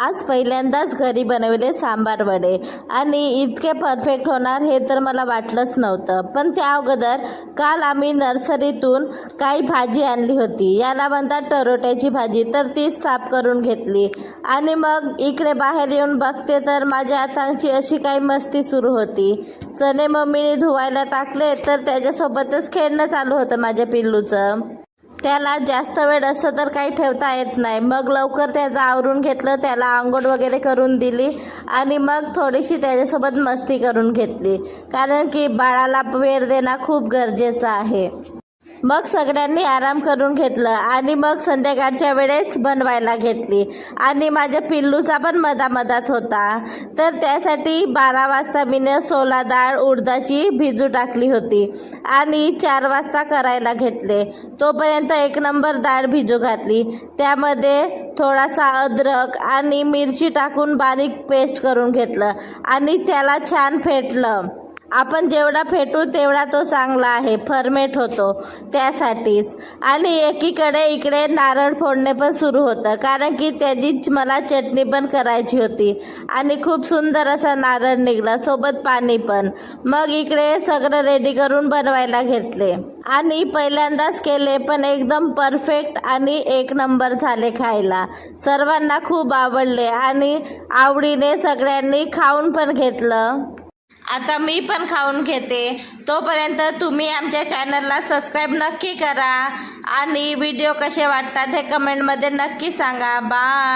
आज पहिल्यांदाच घरी बनवले सांबार वडे आणि इतके परफेक्ट होणार हे तर मला वाटलंच नव्हतं। पण त्या अगोदर काल आम्ही नर्सरीतून काही भाजी आणली होती, याला म्हणतात टरोट्याची भाजी, तर ती साफ करून घेतली आणि मग इकडे बाहेर येऊन बघते तर माझ्या हातांची अशी काही मस्ती सुरू होती। चणे मम्मीने धुवायला टाकले तर त्याच्यासोबतच खेळणं चालू होतं माझ्या पिल्लूचं। त्याला जास्त वेळ असं तर काही ठेवता येत नाही, मग लवकर त्याचं आवरून घेतलं, त्याला अंघोळ वगैरे करून दिली आणि मग थोडीशी त्याच्यासोबत मस्ती करून घेतली, कारण की बाळाला वेळ देणं खूप गरजेचं आहे। मग सगळ्यांनी आराम करून घेतलं आणि मग संध्याकाळच्या वेळेस बनवायला घेतली आणि माझ्या पिल्लूचा पण मधामधात होता, तर त्यासाठी 12 वाजता मी सोला डाळ उडदाची भिजू टाकली होती आणि 4 वाजता करायला घेतले। तोपर्यंत 1 नंबर डाळ भिजू घातली, त्यामध्ये थोडासा अद्रक आणि मिरची टाकून बारीक पेस्ट करून घेतलं आणि त्याला छान फेटलं। आपण जेवढा फेटू तेवढा तो चांगला आहे, फर्मेट होतो त्यासाठीच। आणि एकीकडे इकडे नारळ फोडणे पण सुरू होतं, कारण की त्याचीच मला चटणी पण करायची होती आणि खूप सुंदर असा नारळ निघाला, सोबत पाणी पण। मग इकडे सगळं रेडी करून बनवायला घेतले आणि पहिल्यांदाच केले, पण एकदम परफेक्ट आणि 1 नंबर झाले खायला। सर्वांना खूप आवडले आणि आवडीने सगळ्यांनी खाऊन पण घेतलं। आता मी पण खाऊन घेते, तोपर्यंत तुम्ही आमच्या चॅनलला सबस्क्राईब नक्की करा आणि व्हिडिओ कसे वाटतात हे कमेंटमध्ये नक्की सांगा। बाय।